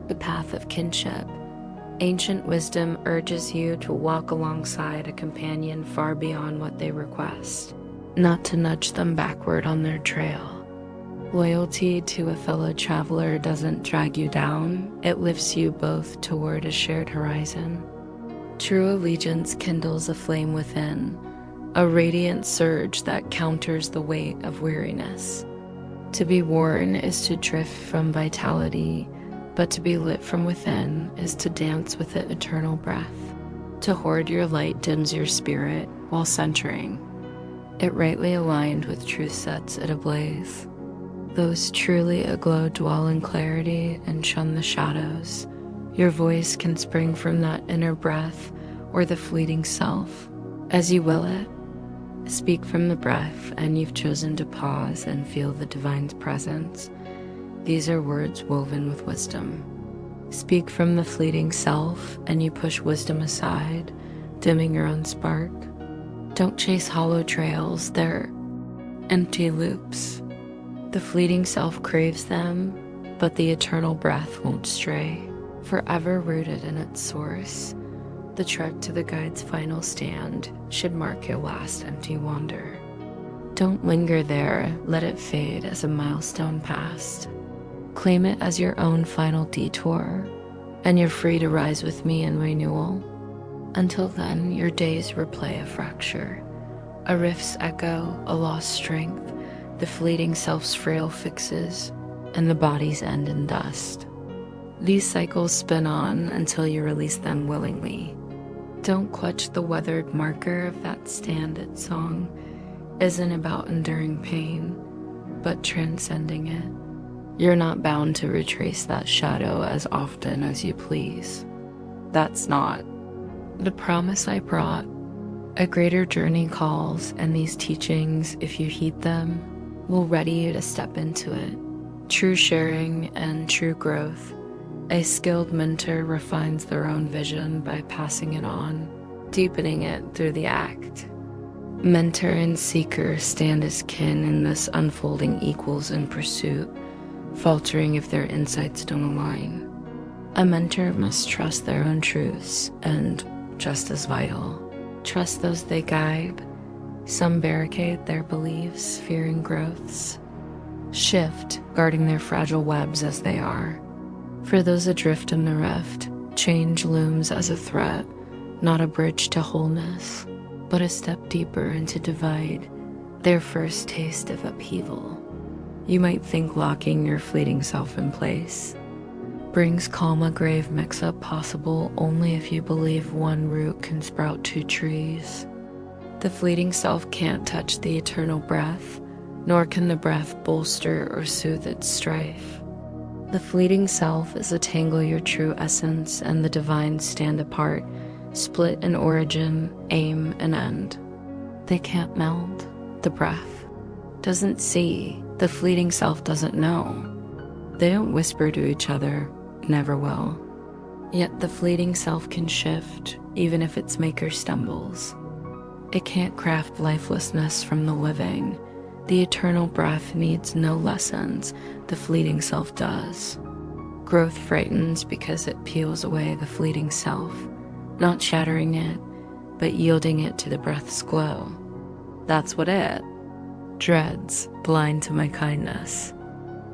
the path of kinship. Ancient wisdom urges you to walk alongside a companion far beyond what they request, not to nudge them backward on their trail. Loyalty to a fellow traveler doesn't drag you down, it lifts you both toward a shared horizon. True allegiance kindles a flame within, a radiant surge that counters the weight of weariness. To be worn is to drift from vitality, but to be lit from within is to dance with the eternal breath. To hoard your light dims your spirit while centering. It rightly aligned with truth sets it ablaze. Those truly aglow dwell in clarity and shun the shadows. Your voice can spring from that inner breath or the fleeting self, as you will it. Speak from the breath, and you've chosen to pause and feel the divine's presence. These are words woven with wisdom. Speak from the fleeting self, and you push wisdom aside, dimming your own spark. Don't chase hollow trails, they're empty loops. The fleeting self craves them, but the eternal breath won't stray. Forever rooted in its source, the trek to the guide's final stand should mark your last empty wander. Don't linger there, let it fade as a milestone passed. Claim it as your own final detour, and you're free to rise with me in renewal. Until then, your days replay a fracture, a rift's echo, a lost strength, the fleeting self's frail fixes, and the body's end in dust. These cycles spin on until you release them willingly. Don't clutch the weathered marker of that stand-it song. Isn't about enduring pain, but transcending it. You're not bound to retrace that shadow as often as you please. That's not the promise I brought. A greater journey calls, and these teachings, if you heed them, will ready you to step into it. True sharing and true growth. A skilled mentor refines their own vision by passing it on, deepening it through the act. Mentor and seeker stand as kin in this unfolding equals in pursuit, faltering if their insights don't align. A mentor must trust their own truths, and just as vital, trust those they guide. Some barricade their beliefs, fearing growths. Shift, guarding their fragile webs as they are. For those adrift in the rift, change looms as a threat, not a bridge to wholeness, but a step deeper into divide, their first taste of upheaval. You might think locking your fleeting self in place brings calm a grave mix-up possible only if you believe one root can sprout two trees. The fleeting self can't touch the eternal breath, nor can the breath bolster or soothe its strife. The fleeting self is a tangle your true essence and the divine stand apart, split in origin, aim, and end. They can't meld. The breath doesn't see. The fleeting self doesn't know. They don't whisper to each other, never will. Yet the fleeting self can shift, even if its maker stumbles. It can't craft lifelessness from the living. The eternal breath needs no lessons, the fleeting self does. Growth frightens because it peels away the fleeting self, not shattering it, but yielding it to the breath's glow. That's what it dreads, blind to my kindness.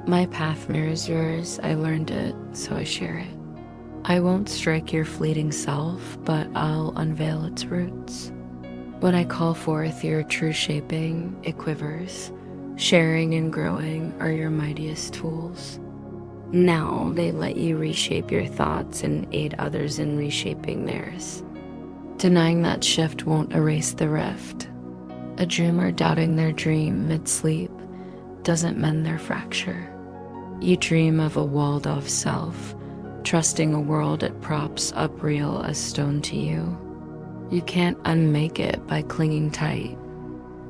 My path mirrors yours, I learned it, so I share it. I won't strike your fleeting self, but I'll unveil its roots. When I call forth your true shaping, it quivers. Sharing and growing are your mightiest tools. Now they let you reshape your thoughts and aid others in reshaping theirs. Denying that shift won't erase the rift. A dreamer doubting their dream mid-sleep doesn't mend their fracture. You dream of a walled-off self, trusting a world it props up real as stone to you. You can't unmake it by clinging tight.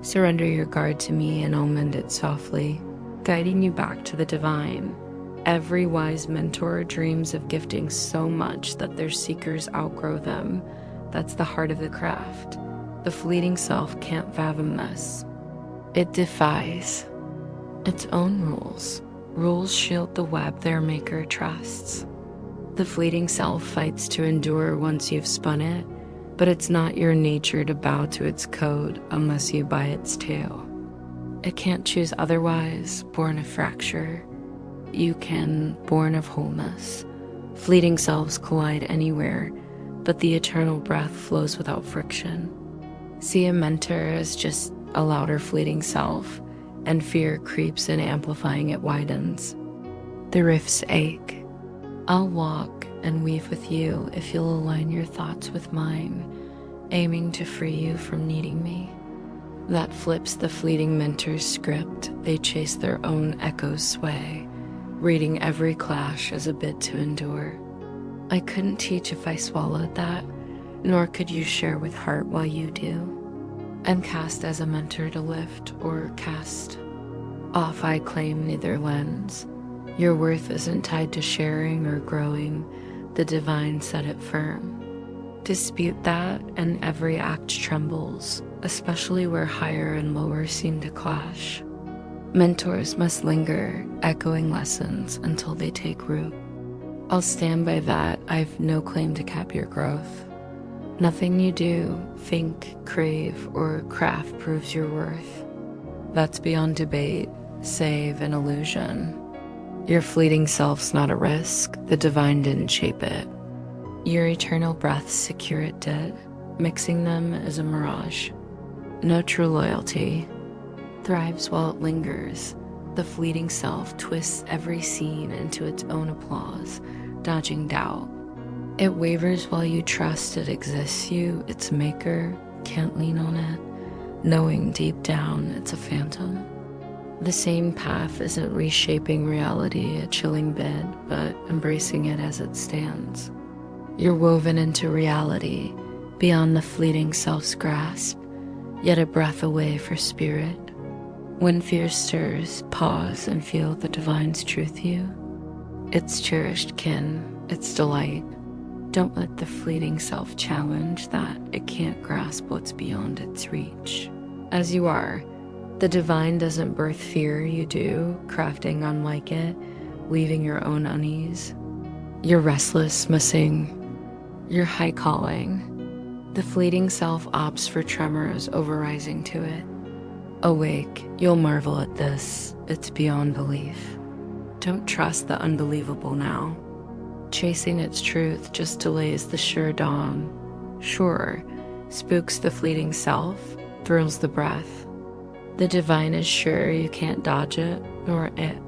Surrender your guard to me and I'll mend it softly, guiding you back to the divine. Every wise mentor dreams of gifting so much that their seekers outgrow them. That's the heart of the craft. The fleeting self can't fathom this. It defies its own rules. Rules shield the web their maker trusts. The fleeting self fights to endure once you've spun it, but it's not your nature to bow to its code unless you buy its tail. It can't choose otherwise, born of fracture. You can, born of wholeness. Fleeting selves collide anywhere, but the eternal breath flows without friction. See a mentor as just a louder fleeting self, and fear creeps in, amplifying it widens. The rifts ache. I'll walk and weave with you if you'll align your thoughts with mine, aiming to free you from needing me. That flips the fleeting mentor's script. They chase their own echo's sway, reading every clash as a bid to endure. I couldn't teach if I swallowed that, nor could you share with heart while you do. I'm cast as a mentor to lift or cast off. I claim neither lens. Your worth isn't tied to sharing or growing. The divine set it firm. Dispute that and every act trembles, especially where higher and lower seem to clash. Mentors must linger, echoing lessons until they take root. I'll stand by that. I've no claim to cap your growth. Nothing you do, think, crave, or craft proves your worth. That's beyond debate, save an illusion. Your fleeting self's not a risk. The divine didn't shape it. Your eternal breaths secure it did. Mixing them is a mirage. No true loyalty thrives while it lingers. The fleeting self twists every scene into its own applause, dodging doubt. It wavers while you trust it exists. You, its maker, can't lean on it, knowing deep down it's a phantom. The same path isn't reshaping reality, a chilling bid, but embracing it as it stands. You're woven into reality, beyond the fleeting self's grasp, yet a breath away for spirit. When fear stirs, pause and feel the divine's truth you. Its cherished kin, its delight. Don't let the fleeting self challenge that it can't grasp what's beyond its reach. As you are, the divine doesn't birth fear, you do, crafting unlike it, weaving your own unease. You're restless, missing your high calling. The fleeting self opts for tremors, overrising to it. Awake, you'll marvel at this. It's beyond belief. Don't trust the unbelievable now. Chasing its truth just delays the sure dawn. Sure, spooks the fleeting self, thrills the breath. The divine is sure you can't dodge it, nor it.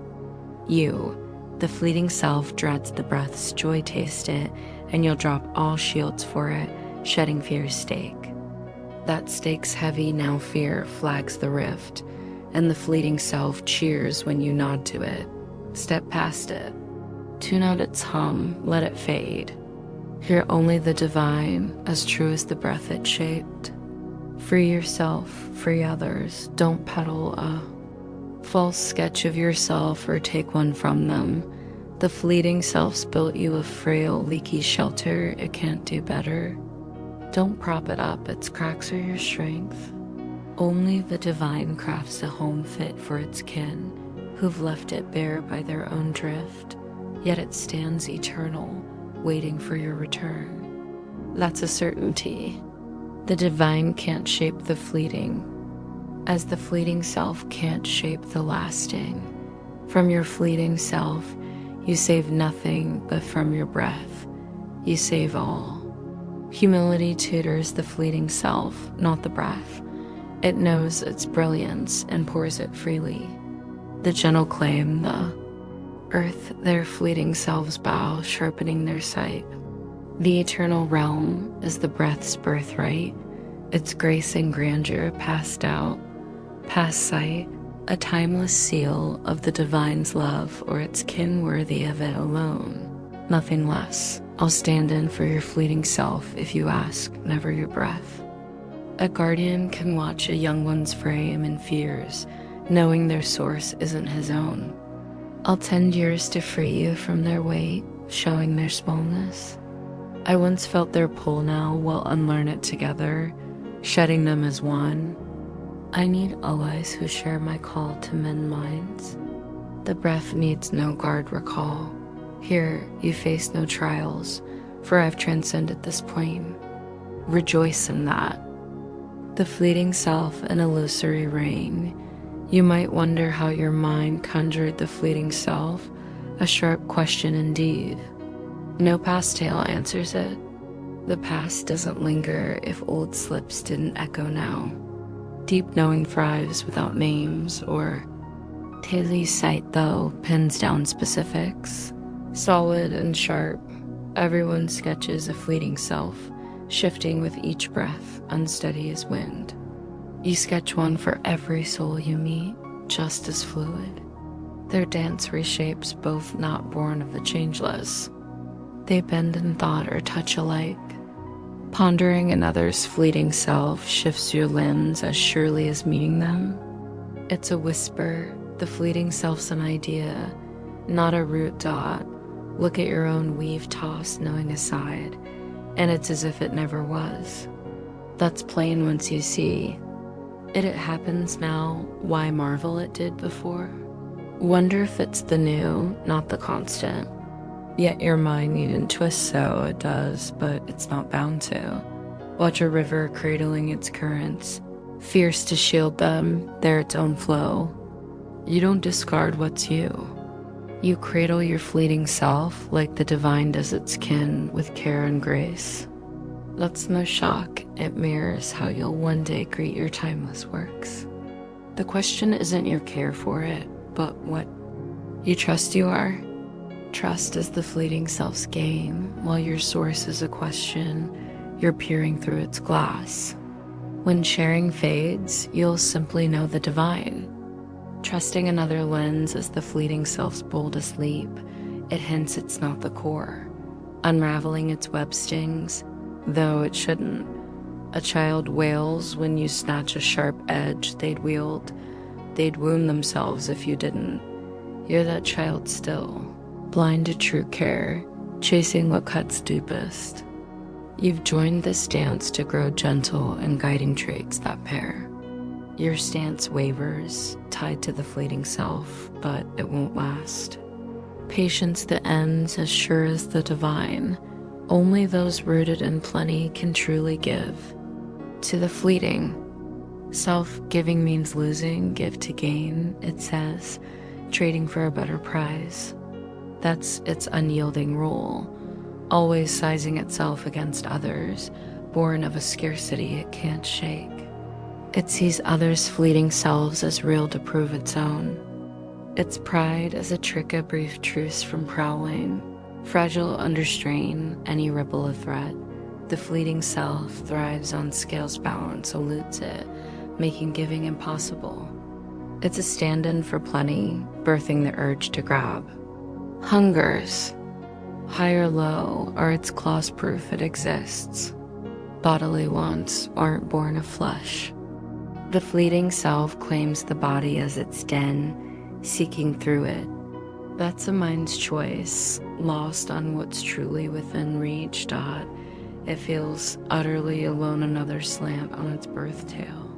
You, the fleeting self, dreads the breath's joy, taste it, and you'll drop all shields for it, shedding fear's stake. That stake's heavy, now fear flags the rift, and the fleeting self cheers when you nod to it. Step past it. Tune out its hum, let it fade. Hear only the divine, as true as the breath it shaped. Free yourself, free others. Don't peddle a false sketch of yourself or take one from them. The fleeting self's built you a frail, leaky shelter. It can't do better. Don't prop it up, its cracks are your strength. Only the divine crafts a home fit for its kin, who've left it bare by their own drift. Yet it stands eternal, waiting for your return. That's a certainty. The divine can't shape the fleeting, as the fleeting self can't shape the lasting. From your fleeting self, you save nothing, but from your breath, you save all. Humility tutors the fleeting self, not the breath. It knows its brilliance and pours it freely. The gentle claim, the earth their fleeting selves bow, sharpening their sight. The eternal realm is the breath's birthright, its grace and grandeur passed out, past sight, a timeless seal of the divine's love, or its kin worthy of it alone. Nothing less. I'll stand in for your fleeting self if you ask, never your breath. A guardian can watch a young one's frame in fears, knowing their source isn't his own. I'll tend yours to free you from their weight, showing their smallness. I once felt their pull, now we'll unlearn it together, shedding them as one. I need allies who share my call to mend minds. The breath needs no guard recall. Here you face no trials, for I've transcended this plane. Rejoice in that. The fleeting self an illusory reign. You might wonder how your mind conjured the fleeting self, a sharp question indeed. No past tale answers it. The past doesn't linger if old slips didn't echo now. Deep knowing thrives without names, or Taylor's sight, though, pins down specifics. Solid and sharp, everyone sketches a fleeting self, shifting with each breath, unsteady as wind. You sketch one for every soul you meet, just as fluid. Their dance reshapes both not born of the changeless. They bend in thought or touch alike. Pondering another's fleeting self shifts your limbs as surely as meeting them. It's a whisper, the fleeting self's an idea, not a root dot. Look at your own weave-tossed knowing aside, and it's as if it never was. That's plain once you see. It happens now, why marvel it did before? Wonder if it's the new, not the constant. Yet your mind needn't twist so it does, but it's not bound to. Watch a river cradling its currents, fierce to shield them, they're its own flow. You don't discard what's you. You cradle your fleeting self like the divine does its kin with care and grace. That's no shock, it mirrors how you'll one day greet your timeless works. The question isn't your care for it, but what you trust you are. Trust is the fleeting self's game, while your source is a question, you're peering through its glass. When sharing fades, you'll simply know the divine. Trusting another lens is the fleeting self's boldest leap. It hints it's not the core. Unraveling its web stings, though it shouldn't. A child wails when you snatch a sharp edge they'd wield. They'd wound themselves if you didn't. You're that child still, blind to true care, chasing what cuts deepest. You've joined this dance to grow gentle and guiding traits that pair. Your stance wavers, tied to the fleeting self, but it won't last. Patience that ends as sure as the divine. Only those rooted in plenty can truly give. To the fleeting, self-giving means losing, give to gain, it says, trading for a better prize. That's its unyielding rule, always sizing itself against others, born of a scarcity it can't shake. It sees others' fleeting selves as real to prove its own. Its pride as a trick, a brief truce from prowling. Fragile under strain, any ripple a threat. The fleeting self thrives on scales balance, eludes it, making giving impossible. It's a stand-in for plenty, birthing the urge to grab. Hungers, high or low, are its claws proof it exists. Bodily wants aren't born of flesh. The fleeting self claims the body as its den, seeking through it. That's a mind's choice, lost on what's truly within reach. It feels utterly alone, another slant on its birth tale.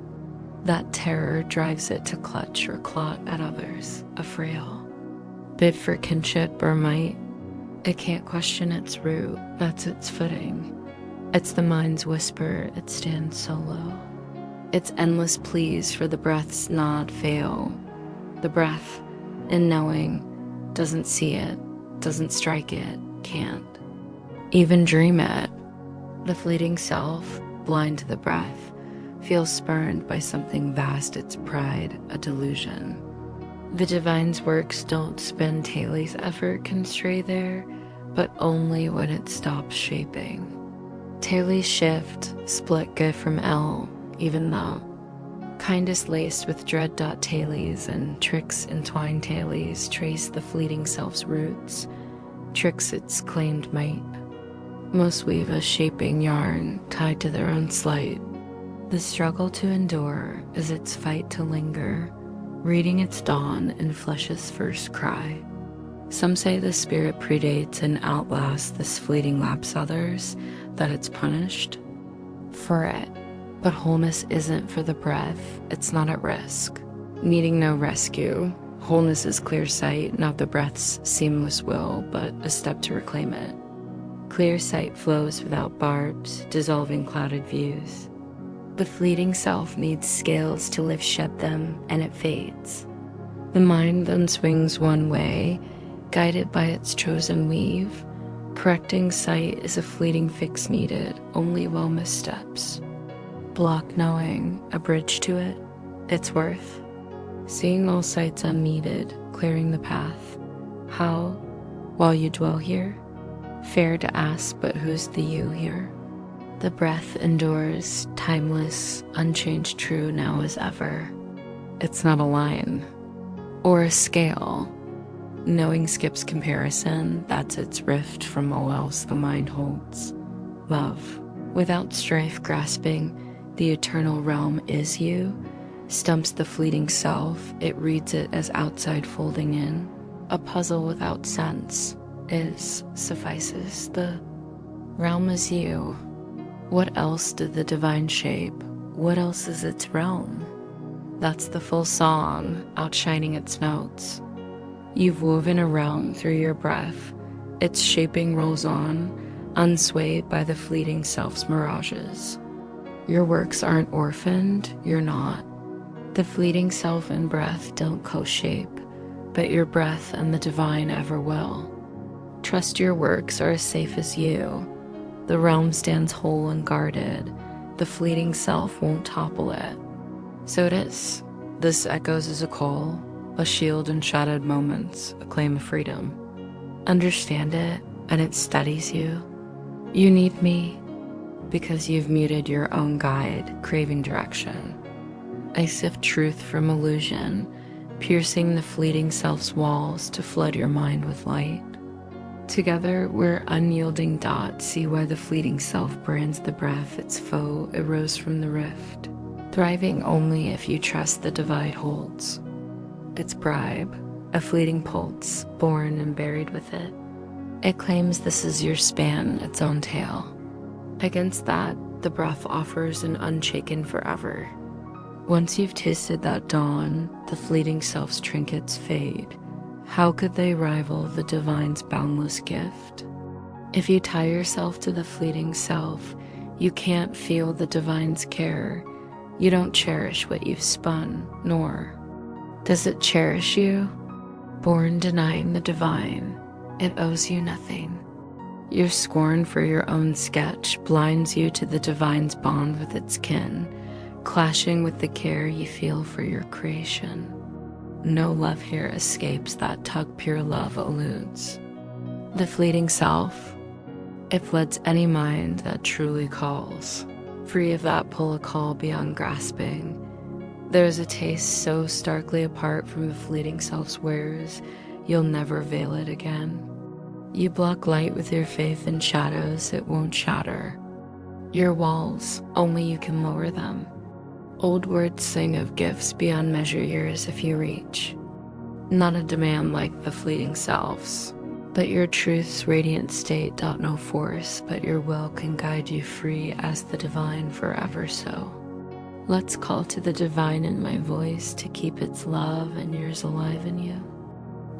That terror drives it to clutch or claw at others, a frail. Bid for kinship or might, it can't question its root, that's its footing. It's the mind's whisper, it stands so low. Its endless pleas for the breath's not fail. The breath, in knowing, doesn't see it, doesn't strike it, can't even dream it. The fleeting self, blind to the breath, feels spurned by something vast, its pride, a delusion. The divine's works don't spend Taylor's effort can stray there, but only when it stops shaping. Taylor's shift, split good from L, even though kindest laced with dread. Tailies and tricks entwined tailies trace the fleeting self's roots, tricks its claimed might. Most weave a shaping yarn tied to their own sleight. The struggle to endure is its fight to linger, reading its dawn in flesh's first cry. Some say the spirit predates and outlasts this fleeting lapse, others that it's punished for it. But wholeness isn't for the breath, it's not at risk. Needing no rescue, Wholeness is clear sight, not the breath's seamless will, but a step to reclaim it. Clear sight flows without barbs, dissolving clouded views. The fleeting self needs scales to lift shed them, and it fades. The mind then swings one way, guided by its chosen weave. Correcting sight is a fleeting fix needed, only while missteps block knowing, a bridge to it, its worth. Seeing all sights unneeded, clearing the path. How, while you dwell here? Fair to ask, but who's the you here? The breath endures, timeless, unchanged, true now as ever. It's not a line or a scale. Knowing skips comparison, that's its rift from all else the mind holds. Love, without strife grasping, the eternal realm is you, stumps the fleeting self, it reads it as outside folding in. A puzzle without sense is, suffices, the realm is you. What else did the divine shape? What else is its realm? That's the full song, outshining its notes. You've woven a realm through your breath. Its shaping rolls on, unswayed by the fleeting self's mirages. Your works aren't orphaned, you're not. The fleeting self and breath don't co-shape, but your breath and the divine ever will. Trust your works are as safe as you. The realm stands whole and guarded. The fleeting self won't topple it. So it is. This echoes as a call, a shield in shadowed moments, a claim of freedom. Understand it, and it steadies you. You need me, because you've muted your own guide, craving direction. I sift truth from illusion, piercing the fleeting self's walls to flood your mind with light. Together, we're unyielding dots, see why the fleeting self brands the breath its foe arose from the rift. Thriving only if you trust the divide holds. Its bribe, a fleeting pulse, born and buried with it. It claims this is your span, its own tale. Against that, the breath offers an unshaken forever. Once you've tasted that dawn, the fleeting self's trinkets fade. How could they rival the divine's boundless gift? If you tie yourself to the fleeting self, you can't feel the divine's care. You don't cherish what you've spun, nor does it cherish you. Born denying the divine, it owes you nothing. Your scorn for your own sketch blinds you to the divine's bond with its kin, clashing with the care you feel for your creation. No love here escapes that tug pure love eludes. The fleeting self, it floods any mind that truly calls, free of that pull a call beyond grasping. There's a taste so starkly apart from the fleeting self's wares, you'll never veil it again. You block light with your faith in shadows, it won't shatter. Your walls, only you can lower them. Old words sing of gifts beyond measure yours if you reach. Not a demand like the fleeting self's, but your truth's radiant state doth no force, but your will can guide you free as the divine forever so. Let's call to the divine in my voice to keep its love and yours alive in you.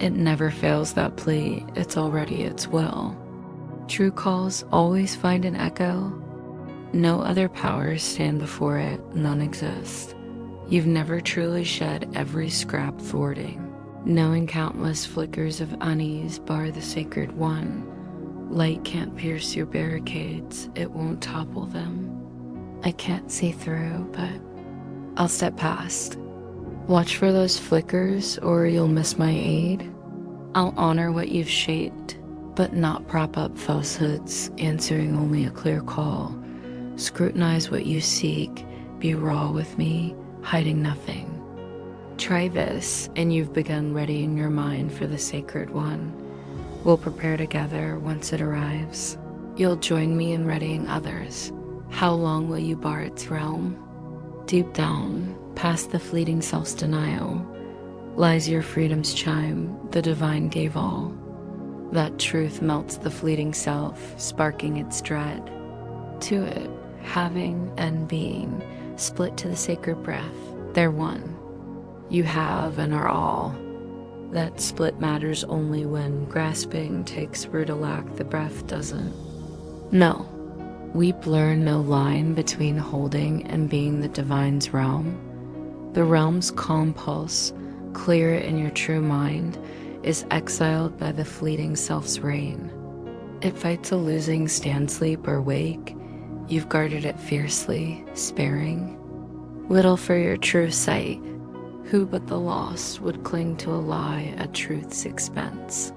It never fails that plea, it's already its will. True calls always find an echo. No other powers stand before it, none exist. You've never truly shed every scrap thwarting, knowing countless flickers of unease bar the sacred one. Light can't pierce your barricades, it won't topple them. I can't see through, but I'll step past. Watch for those flickers or you'll miss my aid. I'll honor what you've shaped, but not prop up falsehoods, answering only a clear call. Scrutinize what you seek, be raw with me, hiding nothing. Try this, and you've begun readying your mind for the sacred one. We'll prepare together once it arrives. You'll join me in readying others. How long will you bar its realm? Deep down, past the fleeting self's denial, lies your freedom's chime, the divine gave all. That truth melts the fleeting self, sparking its dread. To it, having and being, split to the sacred breath, they're one. You have and are all. That split matters only when grasping takes Rudalac, the breath doesn't. No, we blur no line between holding and being the divine's realm. The realm's calm pulse, clear in your true mind, is exiled by the fleeting self's reign. It fights a losing stand, sleep, or wake. You've guarded it fiercely, sparing little for your true sight. Who but the lost would cling to a lie at truth's expense?